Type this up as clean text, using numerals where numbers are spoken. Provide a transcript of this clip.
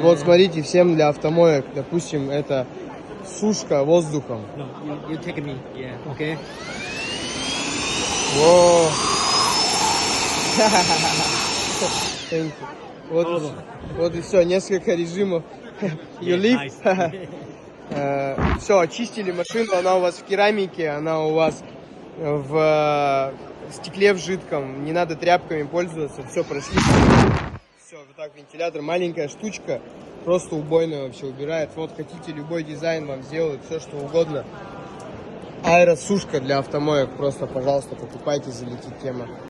Вот смотрите, всем для автомоек, допустим, это сушка воздухом. No, you take me. Yeah. Okay. Во. Thank you. Вот и все, несколько режимов. You leave? Nice. Все, очистили машину, она у вас в керамике, она у вас в стекле в жидком, не надо тряпками пользоваться, все прошли. Все, вот так вентилятор, маленькая штучка, просто убойная вообще убирает. Вот хотите любой дизайн вам сделают, все что угодно. Аэросушка для автомоек, просто, пожалуйста, покупайте, залетит тема.